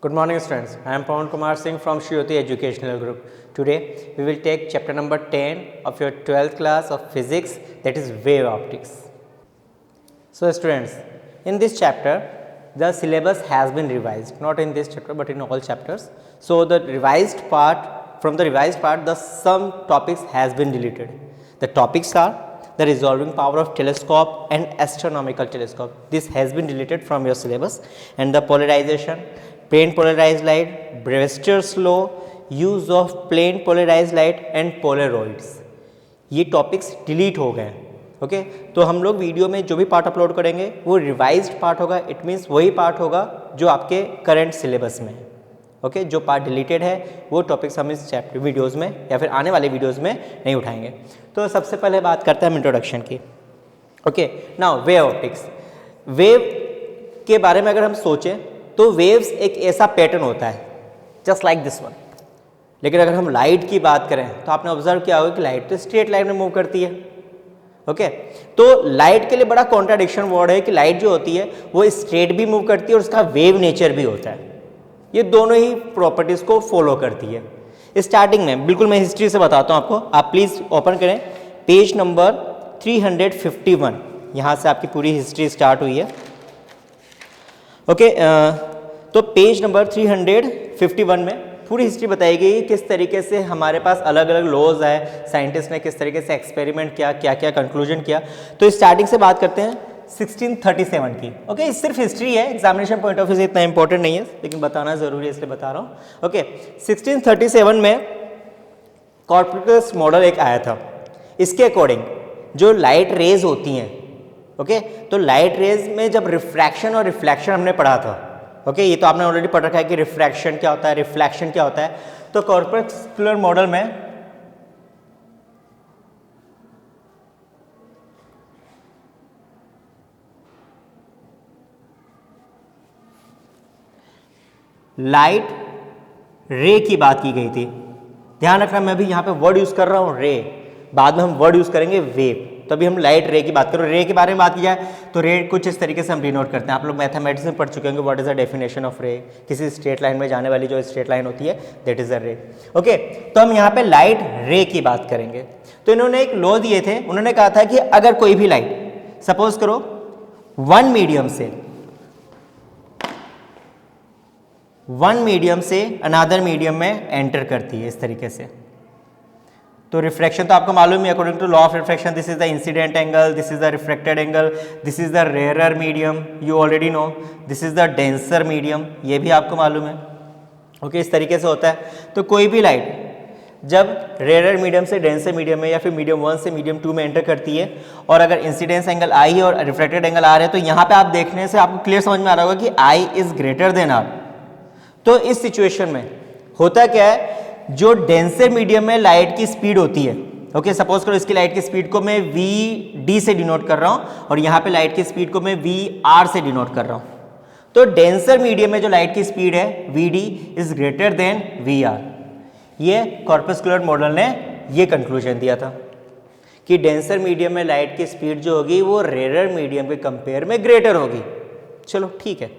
Good morning students, I am Pawan Kumar Singh from Shriyoti Educational Group. Today we will take chapter number 10 of your 12th class of physics, that is wave optics. So students, in this chapter the syllabus has been revised, not in this chapter but in all chapters. So the revised part, from the revised part the some topics has been deleted. The topics are the resolving power of telescope and astronomical telescope. This has been deleted from your syllabus, and the polarization, plane polarized light, Brevester's law, use of plane polarized light and Polaroids, ये topics delete हो गए. Okay तो हम लोग video में जो भी part upload करेंगे वो रिवाइज्ड पार्ट होगा. इट मीन्स वही पार्ट होगा जो आपके करंट सिलेबस में है. ओके जो पार्ट डिलीटेड है वो टॉपिक्स हम इस चैप्टर वीडियोज़ में या फिर आने वाले वीडियोज़ में नहीं उठाएंगे. तो सबसे पहले बात करते हैं हम इंट्रोडक्शन की. Okay now wave optics. Wave के बारे में अगर हम सोचें तो वेव्स एक ऐसा पैटर्न होता है जस्ट लाइक दिस वन. लेकिन अगर हम लाइट की बात करें तो आपने ऑब्जर्व किया होगा कि लाइट तो स्ट्रेट लाइन में मूव करती है. ओके तो लाइट के लिए बड़ा कॉन्ट्राडिक्शन वर्ड है कि लाइट जो होती है वो स्ट्रेट भी मूव करती है और उसका वेव नेचर भी होता है. ये दोनों ही प्रॉपर्टीज को फॉलो करती है. स्टार्टिंग में बिल्कुल मैं हिस्ट्री से बताता हूँ आपको. आप प्लीज ओपन करें पेज नंबर 351. यहाँ से आपकी पूरी हिस्ट्री स्टार्ट हुई है. ओके तो पेज नंबर 351 में पूरी हिस्ट्री बताई गई किस तरीके से हमारे पास अलग अलग लॉज है, साइंटिस्ट ने किस तरीके से एक्सपेरिमेंट किया, क्या क्या कंक्लूजन किया. तो स्टार्टिंग से बात करते हैं 1637 की. ओके सिर्फ हिस्ट्री है, एग्जामिनेशन पॉइंट ऑफ व्यू से इतना इंपॉर्टेंट नहीं है लेकिन बताना जरूरी है इसलिए बता रहा हूँ. ओके 1637 में कॉर्परकस मॉडल एक आया था. इसके अकॉर्डिंग जो लाइट रेज होती हैं, ओके तो लाइट रेज में जब रिफ्रैक्शन और रिफ्लेक्शन हमने पढ़ा था. ओके ये तो आपने ऑलरेडी पढ़ रखा है कि रिफ्रैक्शन क्या होता है, रिफ्लेक्शन क्या होता है. तो कॉर्पस्कुलर मॉडल में लाइट रे की बात की गई थी. ध्यान रखना मैं अभी यहां पे वर्ड यूज कर रहा हूं रे, बाद में हम वर्ड यूज करेंगे वेव. तो अभी हम लाइट रे की बात करो. रे के बारे में बात की जाए तो रे कुछ इस तरीके से हम डिनोट करते हैं. आप लोग मैथमेटिक्स में पढ़ चुके होंगे what is the definition of रे. किसी स्ट्रेट लाइन में जाने वाली जो स्ट्रेट लाइन होती है दैट इज अ रे. ओके तो हम यहाँ पे लाइट रे की बात करेंगे. तो इन्होंने एक लॉ दिए थे. उन्होंने कहा था कि अगर कोई भी लाइट सपोज करो वन मीडियम से अनदर मीडियम में एंटर करती है इस तरीके से, तो रिफ्रैक्शन तो आपको मालूम है according to law of refraction. This is the incident angle, this is the reflected angle, this is the rare medium, you already know. This is the denser medium, ये भी आपको मालूम है. ओके इस तरीके से होता है. तो कोई भी लाइट जब रेयर मीडियम से डेंसर मीडियम में या फिर मीडियम 1 से मीडियम 2 में एंटर करती है और अगर इंसिडेंस एंगल आई है और रिफ्लेक्टेड एंगल आर है तो यहाँ पे आप देखने से आपको क्लियर समझ में आ रहा होगा कि I is greater then are. तो इस सिचुएशन में होता क्या है, जो डेंसर मीडियम में लाइट की स्पीड होती है, ओके सपोज करो इसकी लाइट की स्पीड को मैं वी डी से डिनोट कर रहा हूं और यहाँ पे लाइट की स्पीड को मैं वी आर से डिनोट कर रहा हूं. तो डेंसर मीडियम में जो लाइट की स्पीड है V D is greater than V R. ये कॉर्पस्कुलर मॉडल ने ये कंक्लूजन दिया था कि डेंसर मीडियम में लाइट की स्पीड जो होगी वो रेयर मीडियम के कंपेयर में ग्रेटर होगी. चलो ठीक है,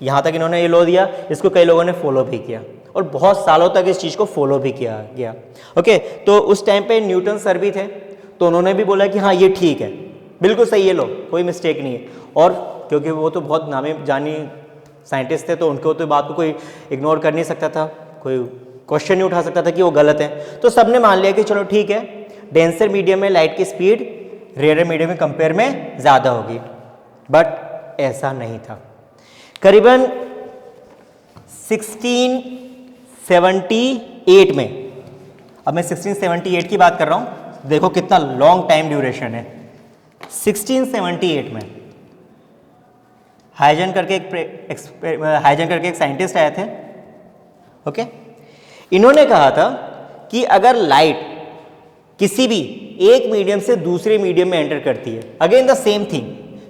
यहाँ तक इन्होंने ये लॉ दिया. इसको कई लोगों ने फॉलो भी किया और बहुत सालों तक इस चीज़ को फॉलो भी किया गया. ओके तो उस टाइम पे न्यूटन सर भी थे तो उन्होंने भी बोला कि हाँ ये ठीक है, बिल्कुल सही है, लो कोई मिस्टेक नहीं है. और क्योंकि वो तो बहुत नामी जानी साइंटिस्ट थे तो उनको तो बात को कोई इग्नोर कर नहीं सकता था, कोई क्वेश्चन नहीं उठा सकता था कि वो गलत है. तो सबने मान लिया कि चलो ठीक है डेंसर मीडियम में लाइट की स्पीड रेयर मीडियम के कंपेयर में ज़्यादा होगी. बट ऐसा नहीं था. करीबन 1678 में, अब मैं 1678 की बात कर रहा हूं, देखो कितना लॉन्ग टाइम ड्यूरेशन है. 1678 में हाइजन करके एक साइंटिस्ट आए थे. ओके इन्होंने कहा था कि अगर लाइट किसी भी एक मीडियम से दूसरे मीडियम में एंटर करती है, again the same thing,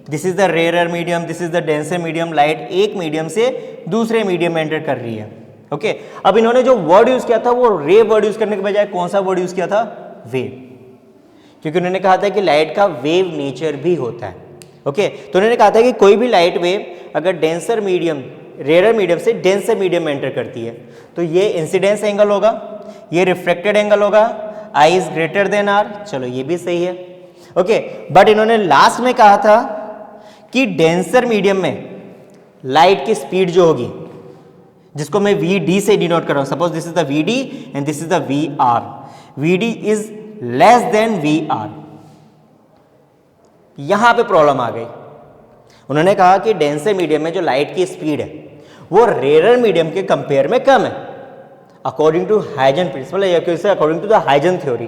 this is the rare medium, this is the denser medium, light एक मीडियम से दूसरे मीडियम में एंटर कर रही है. ओके अब इन्होंने जो वर्ड यूज किया था वो रे वर्ड यूज करने के बजाय कौन सा वर्ड यूज किया था, वेव. क्योंकि उन्होंने कहा था कि लाइट का वेव नेचर भी होता है. ओके तो उन्होंने कहा था कि कोई भी लाइट वेव अगर डेंसर मीडियम रेयर मीडियम से डेंसर मीडियम में एंटर करती है। तो ये इंसिडेंस एंगल होगा, ये रिफ्लेक्टेड एंगल होगा, I is greater then are, चलो ये भी सही है। ओके, बट इन्होंने लास्ट में कहा था कि डेंसर मीडियम में लाइट की स्पीड जो होगी, जिसको मैं वी डी से डिनोट कर रहा हूं, suppose this is the V D and this is the V R, V D is less than V R. यहां पे प्रॉब्लम आ गई। उन्होंने कहा कि डेंसर मीडियम में जो लाइट की स्पीड है वो रेयर मीडियम के कंपेयर में कम है, अकॉर्डिंग टू हाइजन प्रिंसिपल या कैसे according to the Huygens theory.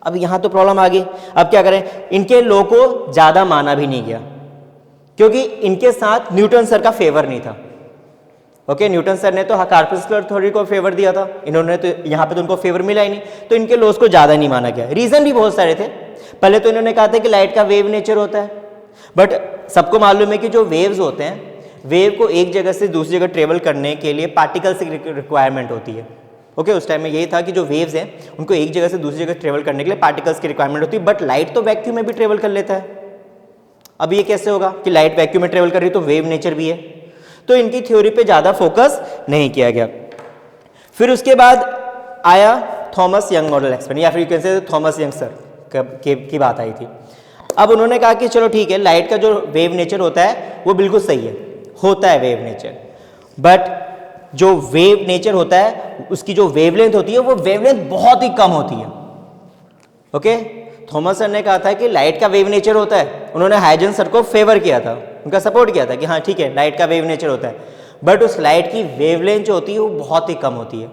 अब यहां तो प्रॉब्लम आ गई, अब क्या करें? इनके लॉ को ज्यादा माना भी नहीं गया क्योंकि इनके साथ न्यूटन सर का फेवर नहीं था। ओके, न्यूटन सर ने तो कार्पस्कुलर थ्योरी को फेवर दिया था, इन्होंने तो यहाँ पे तो उनको फेवर मिला ही नहीं, तो इनके लॉस को ज्यादा नहीं माना गया। रीजन भी बहुत सारे थे। पहले तो इन्होंने कहा था कि लाइट का वेव नेचर होता है, बट सबको मालूम है कि जो वेव्स होते हैं, वेव को एक जगह से दूसरी जगह ट्रेवल करने के लिए पार्टिकल्स की रिक्वायरमेंट होती है। ओके, उस टाइम में यही था कि जो वेव्स हैं उनको एक जगह से दूसरी जगह ट्रेवल करने के लिए पार्टिकल्स की रिक्वायरमेंट होती है, बट लाइट तो वैक्यूम में भी ट्रेवल कर लेता है। अब ये कैसे होगा कि लाइट वैक्यूम में ट्रेवल कर रही तो वेव नेचर भी है? तो इनकी थ्योरी पे ज़्यादा फोकस नहीं किया गया। फिर उसके बाद आया थॉमस यंग मॉडल एक्सपेरिमेंट, या फिर कैसे थॉमस यंग सर की बात आई थी। अब उन्होंने कहा कि चलो ठीक है, लाइट का जो वेव नेचर होता है वो बिल्कुल सही है, होता है वेव नेचर, बट जो वेव नेचर होता है उसकी जो वेवलेंथ होती है वो वेवलेंथ बहुत ही कम होती है। ओके, थॉमस सर ने कहा था कि लाइट का वेव नेचर होता है, उन्होंने हाइजन सर को फेवर किया था, उनका सपोर्ट किया था कि हाँ ठीक है लाइट का वेव नेचर होता है, बट उस लाइट की वेवलेंथ जो होती है वो बहुत ही कम होती है।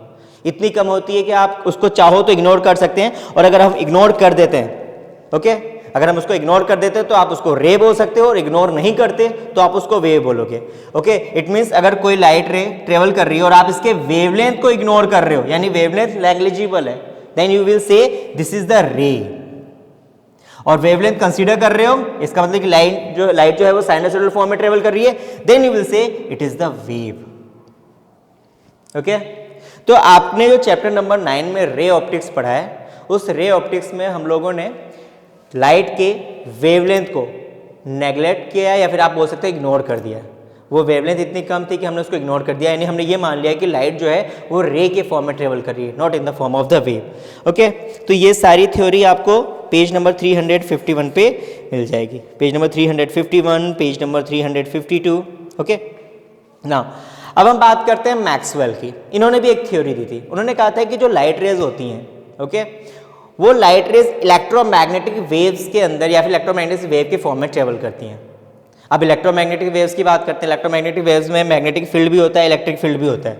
इतनी कम होती है कि आप उसको चाहो तो इग्नोर कर सकते हैं, और अगर हम इग्नोर कर देते हैं, ओके, अगर हम उसको इग्नोर कर देते हैं तो आप उसको रे बोल सकते हो, और इग्नोर नहीं करते तो आप उसको वेव बोलोगे। ओके, इट मीन्स अगर कोई लाइट रे ट्रेवल कर रही है और आप इसके वेवलेंथ को इग्नोर कर रहे हो, यानी वेवलेंथ नेग्लिजिबल है, then you will say this is the ray. और वेवलेंथ कंसीडर कर रहे हो, इसका मतलब कि लाइट जो है वो साइनसोइडल फॉर्म में ट्रेवल कर रही है, then you will say it is the wave. Okay, तो आपने जो चैप्टर नंबर 9 में रे ऑप्टिक्स पढ़ा है, उस रे ऑप्टिक्स में हम लोगों ने लाइट के वेवलेंथ को नेग्लेक्ट किया है, या फिर आप बोल सकते हैं इग्नोर कर दिया। वो वेवलेंथ इतनी कम थी कि हमने उसको इग्नोर कर दिया, यानी हमने ये मान लिया कि लाइट जो है वो रे के फॉर्म में ट्रेवल कर रही है, not in the form of the wave. Okay, तो ये सारी थ्योरी आपको पेज नंबर 351 पे मिल जाएगी, page number 351, page number 352। Okay ना, अब हम बात करते हैं मैक्सवेल की। इन्होंने भी एक थ्योरी दी थी। उन्होंने कहा था कि जो लाइट रेज होती हैं, ओके, वो लाइट रेज इलेक्ट्रोमैग्नेटिक वेव्स के अंदर या फिर इलेक्ट्रोमैग्नेटिक वेव के फॉर्म में ट्रेवल करती हैं। अब इलेक्ट्रोमैग्नेटिक वेव्स की बात करते हैं। इलेक्ट्रोमैग्नेटिक वेव्स में मैग्नेटिक फील्ड भी होता है, इलेक्ट्रिक फील्ड भी होता है।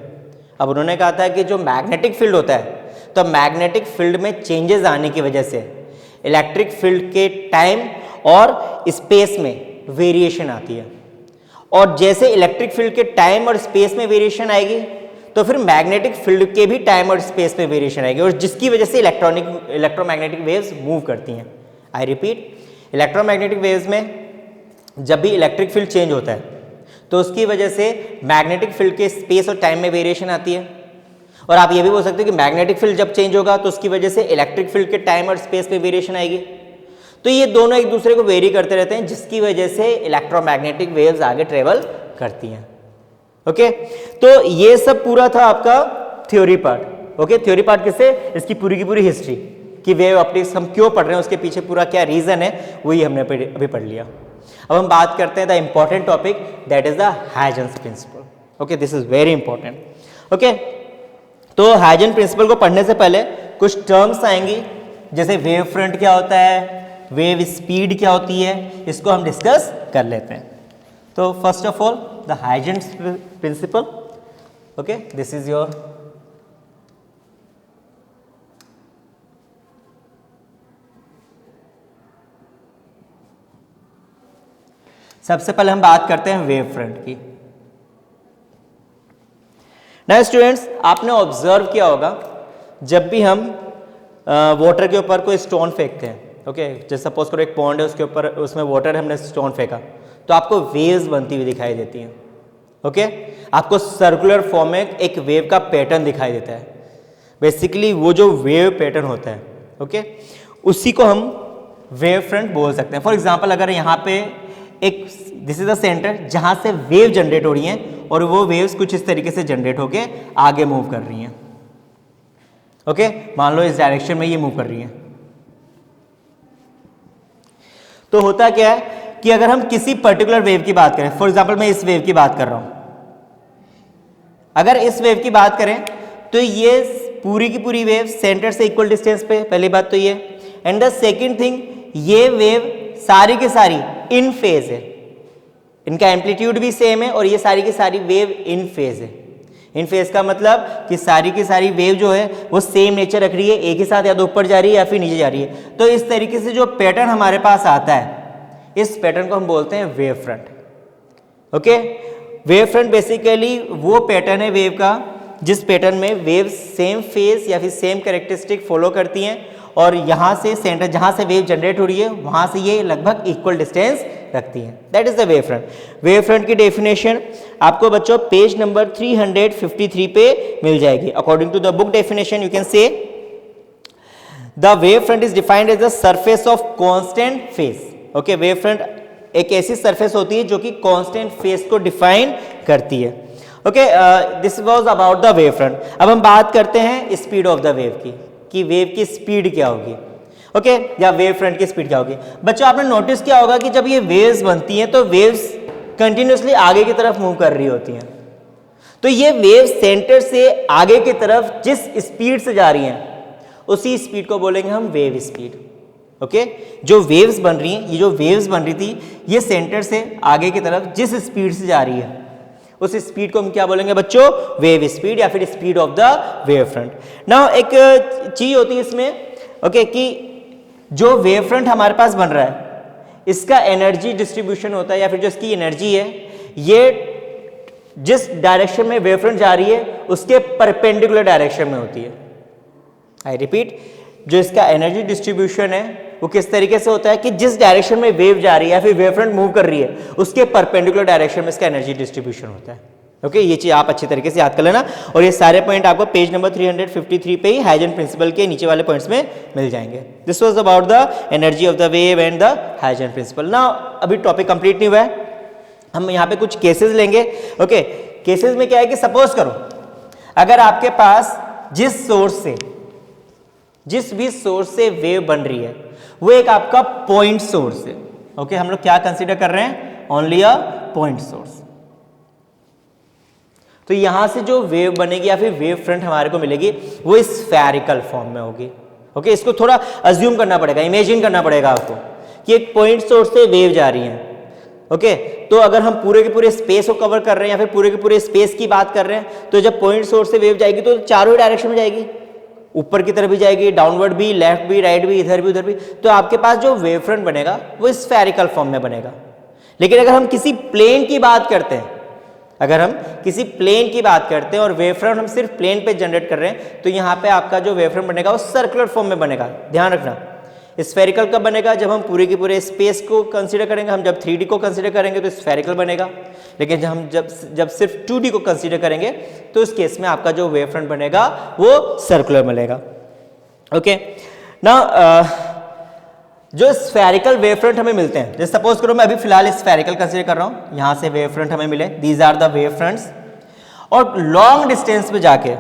अब उन्होंने कहा था कि जो मैग्नेटिक फील्ड होता है, तो मैग्नेटिक फील्ड में चेंजेस आने की वजह से इलेक्ट्रिक फील्ड के टाइम और स्पेस में वेरिएशन आती है, और जैसे इलेक्ट्रिक फील्ड के टाइम और स्पेस में वेरिएशन आएगी तो फिर मैग्नेटिक फील्ड के भी टाइम और स्पेस में वेरिएशन आएगी, और जिसकी वजह से इलेक्ट्रोमैग्नेटिक वेव्स मूव करती हैं। आई रिपीट, इलेक्ट्रोमैग्नेटिक वेव्स में जब भी इलेक्ट्रिक फील्ड चेंज होता है तो उसकी वजह से मैग्नेटिक फील्ड के स्पेस और टाइम में वेरिएशन आती है, और आप ये भी बोल सकते हो कि मैग्नेटिक फील्ड जब चेंज होगा तो उसकी वजह से इलेक्ट्रिक फील्ड के टाइम और स्पेस में वेरिएशन आएगी। तो ये दोनों एक दूसरे को वेरी करते रहते हैं, जिसकी वजह से इलेक्ट्रोमैग्नेटिक वेव्स आगे ट्रेवल करती हैं। ओके, तो ये सब पूरा था आपका theory part. Okay, theory part किससे? इसकी पूरी की पूरी हिस्ट्री कि वेव ऑप्टिक्स हम क्यों पढ़ रहे हैं, उसके पीछे पूरा क्या रीजन है, वही हमने अभी पढ़ लिया। अब हम बात करते हैं the important topic, that is the Huygens principle. Okay, this is very important. Okay, तो हाइजेंस प्रिंसिपल को पढ़ने से पहले कुछ टर्म्स आएंगी, जैसे वेव फ्रंट क्या होता है, वेव स्पीड क्या होती है, इसको हम डिस्कस कर लेते हैं। तो first of all the Huygens principle. Okay, this is your सबसे पहले हम बात करते हैं वेव फ्रंट की। ना स्टूडेंट्स, आपने ऑब्जर्व किया होगा जब भी हम वाटर के ऊपर कोई स्टोन फेंकते हैं, ओके, जैसे सपोज करो एक पॉन्ड है, उसके ऊपर उसमें वाटर है, हमने स्टोन फेंका तो आपको वेव्स बनती हुई दिखाई देती हैं। ओके, आपको सर्कुलर फॉर्म में एक वेव का पैटर्न दिखाई देता है। बेसिकली वो जो वेव पैटर्न होता है, ओके, उसी को हम वेव फ्रंट बोल सकते हैं। फॉर एग्जाम्पल, अगर यहाँ पे एक दिस इज द सेंटर जहां से वेव जनरेट हो रही हैं और वो वेव्स कुछ इस तरीके से जनरेट होके आगे मूव कर रही हैं। ओके, मान लो इस डायरेक्शन में ये मूव कर रही हैं। तो होता क्या है कि अगर हम किसी पर्टिकुलर वेव की बात करें, फॉर एग्जाम्पल मैं इस वेव की बात कर रहा हूं, अगर इस वेव की बात करें तो ये पूरी की पूरी वेव सेंटर से इक्वल डिस्टेंस पे, पहली बात तो ये। एंड द सेकेंड थिंग, ये वेव सारी की सारी इन फेज है, इनका एम्पलीट्यूड भी सेम है और ये सारी की सारी वेव इन फेज है। इन फेज का मतलब कि सारी की सारी वेव जो है वो सेम नेचर रख रही है, एक ही साथ या तो ऊपर जा रही है या फिर नीचे जा रही है। तो इस तरीके से जो पैटर्न हमारे पास आता है, इस पैटर्न को हम बोलते हैं wave front. Okay, wave front basically वो पैटर्न है वेव का जिस पैटर्न में वेव सेम फेज या फिर सेम कैरेक्टरिस्टिक फॉलो करती हैं और यहाँ से सेंटर जहाँ से वेव जनरेट हो रही है वहाँ से ये लगभग इक्वल डिस्टेंस रखती हैं। That is the wave front. Wave front की डेफिनेशन आपको बच्चों पेज नंबर 353 पे मिल जाएगी। According to the book definition you can say the wave front is defined as the surface of constant phase. Okay, wave front एक ऐसी surface होती है जो कि कांस्टेंट फेज को डिफाइन करती है। Okay, this was about the wave front. अब हम बात करते हैं स्पीड ऑफ द वेव की, कि वेव की स्पीड क्या होगी। ओके, या वेव फ्रंट की स्पीड क्या होगी। बच्चों आपने नोटिस किया होगा कि जब ये वेव्स बनती हैं तो वेव्स कंटिन्यूसली आगे की तरफ मूव कर रही होती हैं। तो ये वेव सेंटर से आगे की तरफ जिस स्पीड से जा रही हैं उसी स्पीड को बोलेंगे हम वेव स्पीड। ओके, जो वेव्स बन रही हैं, ये जो वेव्स बन रही थी ये सेंटर से आगे की तरफ जिस स्पीड से जा रही है उस स्पीड को हम क्या बोलेंगे बच्चों, वेव स्पीड या फिर speed of the wave front. Now एक चीज होती है इसमें, ओके, कि जो वेव फ्रंट हमारे पास बन रहा है इसका एनर्जी डिस्ट्रीब्यूशन होता है या फिर जो इसकी एनर्जी है ये जिस डायरेक्शन में वेव फ्रंट जा रही है उसके परपेंडिकुलर डायरेक्शन में होती है। आई रिपीट, जो इसका एनर्जी डिस्ट्रीब्यूशन है वो किस तरीके से होता है कि जिस डायरेक्शन में वेव जा रही है या फिर वेव फ्रंट मूव कर रही है उसके परपेंडिकुलर डायरेक्शन में इसका एनर्जी डिस्ट्रीब्यूशन होता है। ओके, ये चीज आप अच्छी तरीके से याद कर लेना और ये सारे पॉइंट आपको पेज नंबर 353 पे ही हाइजेन प्रिंसिपल के नीचे वाले पॉइंट्स में मिल जाएंगे। This was about the energy of the wave and the Huygens principle. Now अभी टॉपिक कंप्लीट नहीं हुआ है, हम यहाँ पे कुछ केसेस लेंगे। ओके, केसेस में क्या है कि सपोज करो अगर आपके पास जिस भी सोर्स से वेव बन रही है वो एक आपका पॉइंट सोर्स है। ओके, हम लोग क्या कंसीडर कर रहे हैं, ओनली अ पॉइंट सोर्स। तो यहां से जो वेव बनेगी या फिर वेव फ्रंट हमारे को मिलेगी वो स्फेरिकल फॉर्म में होगी। ओके, इसको थोड़ा अज्यूम करना पड़ेगा, इमेजिन करना पड़ेगा आपको कि एक पॉइंट सोर्स से वेव जा रही है। ओके, तो अगर हम पूरे के पूरे स्पेस को कवर कर रहे हैं या फिर पूरे के पूरे स्पेस की बात कर रहे हैं तो जब पॉइंट सोर्स से वेव जाएगी तो चारों ही डायरेक्शन में जाएगी, ऊपर की तरफ भी जाएगी, डाउनवर्ड भी, लेफ्ट भी, राइट भी, इधर भी उधर भी। तो आपके पास जो वेव फ्रंट बनेगा वो स्फेरिकल फॉर्म में बनेगा। लेकिन अगर हम किसी प्लेन की बात करते हैं, और वेव फ्रंट हम सिर्फ प्लेन पे जनरेट कर रहे हैं तो यहाँ पे आपका जो वेव फ्रंट बनेगा वो सर्कुलर फॉर्म में बनेगा। ध्यान रखना, स्फेरिकल कब बनेगा, जब हम पूरे के पूरे स्पेस को कंसीडर करेंगे। हम जब 3D को कंसीडर करेंगे तो स्फेरिकल बनेगा, लेकिन जब सिर्फ 2D को कंसीडर करेंगे तो इस केस में आपका जो वेव फ्रंट बनेगा वो सर्कुलर बनेगा। ओके, नाउ जो स्फेरिकल वेव फ्रंट हमें मिलते हैं, जैसे सपोज करो मैं अभी फिलहाल स्फेरिकल कंसीडर कर रहा हूं, यहां से वेव फ्रंट हमें मिले, these are the wave fronts. और लॉन्ग डिस्टेंस पे जाके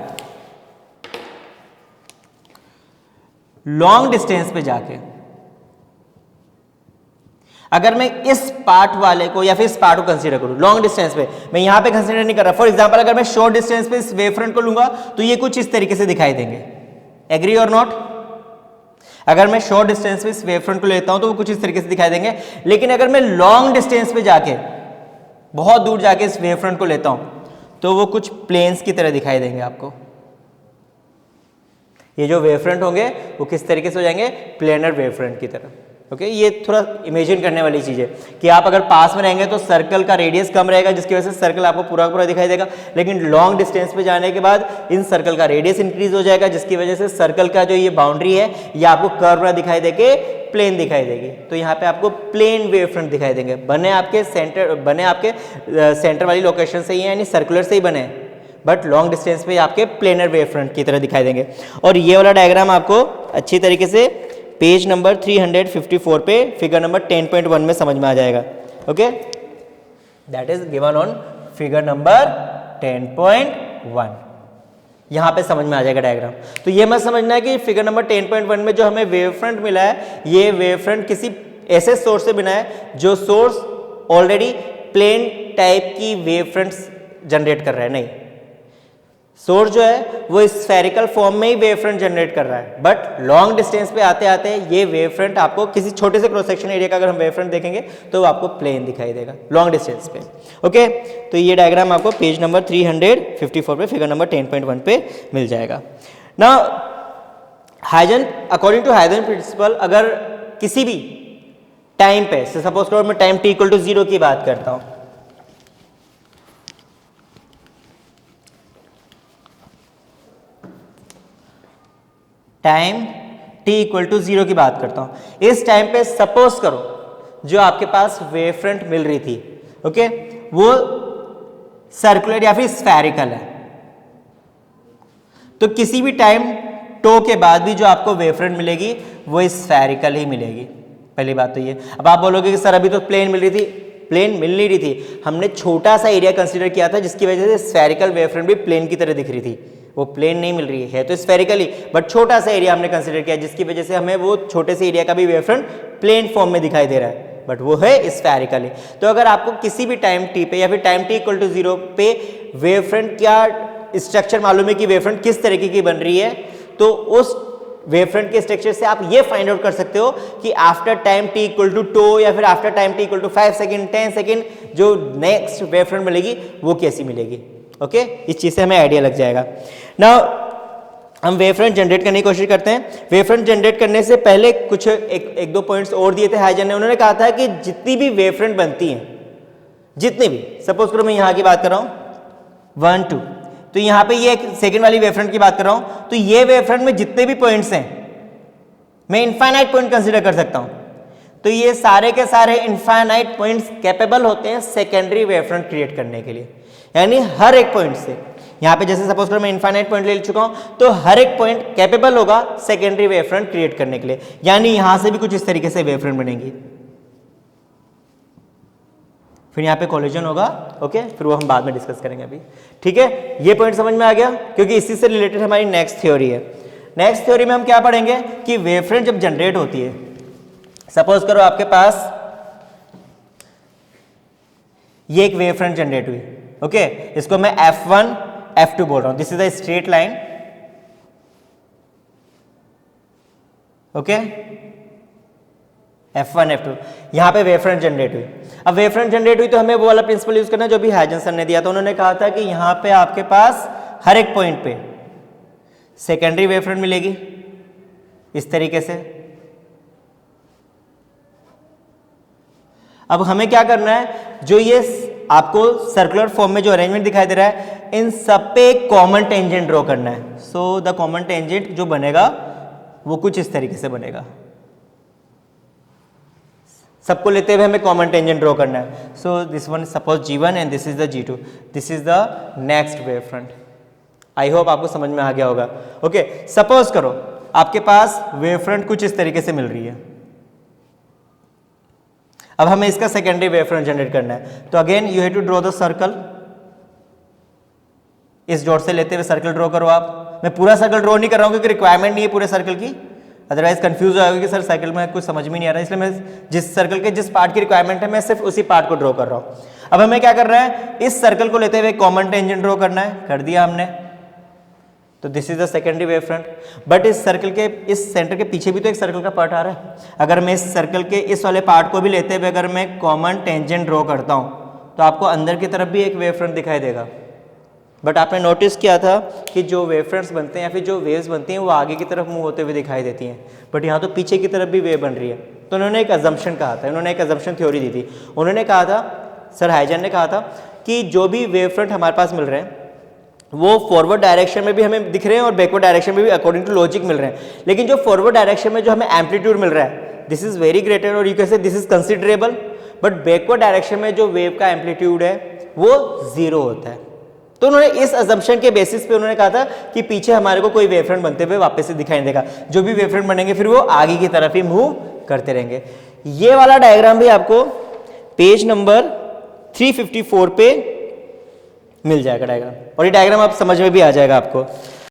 अगर मैं इस पार्ट वाले को या फिर इस पार्ट को कंसीडर करूं, लॉन्ग डिस्टेंस पे, मैं यहां पे कंसीडर नहीं कर रहा। फॉर एग्जांपल अगर मैं शॉर्ट डिस्टेंस पे इस वेव फ्रंट को लूंगा तो ये कुछ इस तरीके से दिखाई देंगे। एग्री और नॉट? अगर मैं शॉर्ट डिस्टेंस पे इस वेव फ्रंट को लेता हूं तो वो कुछ इस तरीके से दिखाई देंगे। लेकिन अगर मैं लॉन्ग डिस्टेंस पे जाके, बहुत दूर जाके इस वेव फ्रंट को लेता हूं तो वो कुछ प्लेन्स की तरह दिखाई देंगे आपको। ये जो वेव फ्रंट होंगे वो किस तरीके से हो जाएंगे, प्लेनर वेव फ्रंट की तरह। ओके, ये थोड़ा इमेजिन करने वाली चीज है कि आप अगर पास में रहेंगे तो सर्कल का रेडियस कम रहेगा जिसकी वजह से सर्कल आपको पूरा पूरा दिखाई देगा। लेकिन लॉन्ग डिस्टेंस पे जाने के बाद इन सर्कल का रेडियस इंक्रीज हो जाएगा जिसकी वजह से सर्कल का जो ये बाउंड्री है ये आपको कर्व ना दिखाई देके प्लेन दिखाई देगी। तो यहाँ पे आपको प्लेन वेव फ्रंट दिखाई देंगे, बने आपके सेंटर वाली लोकेशन से ही है, यानी सर्कुलर से ही बने, बट लॉन्ग डिस्टेंस पे आपके प्लेनर वेव फ्रंट की तरह दिखाई देंगे। और ये वाला डायग्राम आपको अच्छी तरीके से पेज नंबर 354 पे फिगर नंबर 10.1 में समझ में आ जाएगा। Okay, that is given on figure number 10.1। यहां पे समझ में आ जाएगा डायग्राम। तो ये मत समझना है कि फिगर नंबर 10.1 में जो हमें वेव फ्रंट मिला है, ये वेव फ्रंट किसी ऐसे सोर्स से बना है जो सोर्स ऑलरेडी प्लेन टाइप की वेव फ्रंट्स जनरेट कर रहा है। नहीं, सोर्स जो है वो स्फेरिकल फॉर्म में ही वेव फ्रंट जनरेट कर रहा है, बट लॉन्ग डिस्टेंस पे आते आते ये वेव फ्रंट आपको किसी छोटे से क्रॉस सेक्शन एरिया का अगर हम वेव फ्रंट देखेंगे तो वो आपको प्लेन दिखाई देगा लॉन्ग डिस्टेंस पे। ओके, तो ये डायग्राम आपको पेज नंबर 354 पे फिगर नंबर 10.1 पे मिल जाएगा। Now Huygens, according to Huygens principle, अगर किसी भी टाइम पे, सपोज करो मैं टाइम t = 0 की बात करता हूं, टाइम t = 0 की बात करता हूं, इस टाइम पे सपोज करो जो आपके पास वेव फ्रंट मिल रही थी, ओके, वो सर्कुलर या फिर स्फेरिकल है, तो किसी भी टाइम टो के बाद भी जो आपको वेव फ्रंट मिलेगी वो स्फेरिकल ही मिलेगी। पहली बात तो ये। अब आप बोलोगे कि सर अभी तो प्लेन मिल रही थी, प्लेन मिल नहीं रही थी, हमने छोटा सा एरिया कंसीडर किया था जिसकी वजह से स्फेरिकल वेव फ्रंट भी प्लेन की तरह दिख रही थी, वो प्लेन नहीं मिल रही है तो स्फेरिकली, बट छोटा सा एरिया हमने कंसीडर किया जिसकी वजह से हमें वो छोटे से एरिया का भी वेव फ्रंट प्लेन फॉर्म में दिखाई दे रहा है, बट वो है स्फेरिकली। तो अगर आपको किसी भी टाइम t पे या फिर टाइम t = 0 पे वेव फ्रंट क्या स्ट्रक्चर मालूम है कि वेव फ्रंट किस तरीके की बन रही है, तो उस वेव फ्रंट के स्ट्रक्चर से आप ये फाइंड आउट कर सकते हो कि आफ्टर टाइम t = 2 या फिर after time t = 5 second 10 second जो नेक्स्ट वेव फ्रंट मिलेगी वो कैसी मिलेगी। ओके, इस चीज से हमें आइडिया लग जाएगा। नाउ हम वेव फ्रंट जनरेट करने की कोशिश करते हैं। वेव फ्रंट जनरेट करने से पहले कुछ एक दो पॉइंट्स और दिए थे हाइजन ने। उन्होंने कहा था कि जितनी भी वेव फ्रंट बनती हैं, जितनी भी, सपोज करो मैं यहाँ की बात कर रहा हूँ 1 2, तो यहाँ पे ये सेकेंड वाली वेव फ्रंट की बात कर रहा हूँ, तो ये वेव फ्रंट में जितने भी पॉइंट्स हैं मैं इनफाइनाइट पॉइंट कंसीडर कर सकता हूँ, तो ये सारे के सारे इनफाइनाइट पॉइंट्स कैपेबल होते हैं सेकेंडरी वेव फ्रंट क्रिएट करने के लिए। यानी हर एक पॉइंट से, यहाँ पे जैसे सपोज करो मैं इनफाइनाइट पॉइंट ले चुका हूँ, तो हर एक पॉइंट कैपेबल होगा सेकेंडरी वेव फ्रंट क्रिएट करने के लिए। यानी यहाँ से भी कुछ इस तरीके से वेव फ्रंट बनेंगी, फिर यहाँ पे कोलिजन होगा। ओके, फिर वो हम बाद में डिस्कस करेंगे अभी। ठीक है, ये पॉइंट समझ में आ गया, क्योंकि इसी से रिलेटेड हमारी नेक्स्ट थ्योरी है। नेक्स्ट थ्योरी में हम क्या पढ़ेंगे कि वेव फ्रंट जब जनरेट होती है, सपोज करो आपके पास ये एक वेव फ्रंट जनरेट हुई, ओके, इसको मैं F1 F2 बोल रहा हूं, this is a straight line, okay, F1 F2, यहां पे वेव फ्रंट जनरेट हुई। अब वेव फ्रंट जनरेट हुई तो हमें वो वाला प्रिंसिपल यूज करना है जो भी हाइजन सर ने दिया था। उन्होंने कहा था कि यहां पे आपके पास हर एक पॉइंट पे सेकेंडरी वेव फ्रंट मिलेगी इस तरीके से। अब हमें क्या करना है, जो ये आपको सर्कुलर फॉर्म में जो अरेंजमेंट दिखाई दे रहा है, इन सब पे एक कॉमन टेंजेंट ड्रॉ करना है। सो द कॉमन टेंजेंट जो बनेगा वो कुछ इस तरीके से बनेगा। सबको लेते हुए हमें कॉमन टेंजेंट ड्रॉ करना है। So this one suppose G1 and this is the G2, this is the next wave front. I hope आपको समझ में आ गया होगा। ओके, सपोज करो आपके पास वेव फ्रंट कुछ इस तरीके से मिल रही है। अब हमें इसका सेकेंडरी वेव फ्रंट जनरेट करना है, तो again you have to draw the circle. इस डॉट से लेते हुए सर्कल ड्रॉ करो आप। मैं पूरा सर्कल ड्रॉ नहीं कर रहा हूं क्योंकि रिक्वायरमेंट नहीं है पूरे सर्कल की, अदरवाइज कंफ्यूज हो जाएगा कि सर सर्कल में कुछ समझ में नहीं आ रहा है, इसलिए मैं जिस सर्कल के जिस पार्ट की रिक्वायरमेंट है मैं सिर्फ उसी पार्ट को ड्रॉ कर रहा हूं। अब हमें क्या करना है, इस सर्कल को लेते हुए कॉमन टेंजेंट ड्रॉ करना है। कर दिया हमने, तो this is the secondary wave front. But इस सर्कल के इस सेंटर के पीछे भी तो एक सर्कल का पार्ट आ रहा है। अगर मैं इस सर्कल के इस वाले पार्ट को भी लेते हुए अगर मैं कॉमन टेंजेंट ड्रॉ करता हूं, तो आपको अंदर की तरफ भी एक वेव फ्रंट दिखाई देगा। बट आपने नोटिस किया था कि जो वेव फ्रंट्स बनते हैं या फिर जो वेव्स बनती हैं वो आगे की तरफ मूव होते हुए दिखाई देती हैं, बट यहाँ तो पीछे की तरफ भी वेव बन रही है। तो उन्होंने एक अजम्पशन कहा था, उन्होंने एक अजम्पशन थ्योरी दी थी। उन्होंने कहा था, सर हाइजन ने कहा था कि जो भी वेव फ्रंट हमारे पास मिल रहे हैं वो फॉरवर्ड डायरेक्शन में भी हमें दिख रहे हैं और बैकवर्ड डायरेक्शन में भी अकॉर्डिंग टू लॉजिक मिल रहे हैं। लेकिन जो फॉरवर्ड डायरेक्शन में जो हमें एम्पलीट्यूड मिल रहा है, दिस इज वेरी ग्रेटर और यू कैन से this is considerable, but backward direction में जो वेव का एम्पलीट्यूड है वो 0 होता है। तो उन्होंने इस अजम्पशन के बेसिस पे उन्होंने कहा था कि पीछे हमारे को कोई वेव फ्रंट बनते हुए वापस से दिखाई देगा। जो भी वेव फ्रंट बनेंगे फिर वो आगे की तरफ ही मूव करते रहेंगे। ये वाला डायग्राम भी आपको पेज नंबर 354 पे मिल जाएगा डायग्राम, और ये डायग्राम आप समझ में भी आ जाएगा आपको।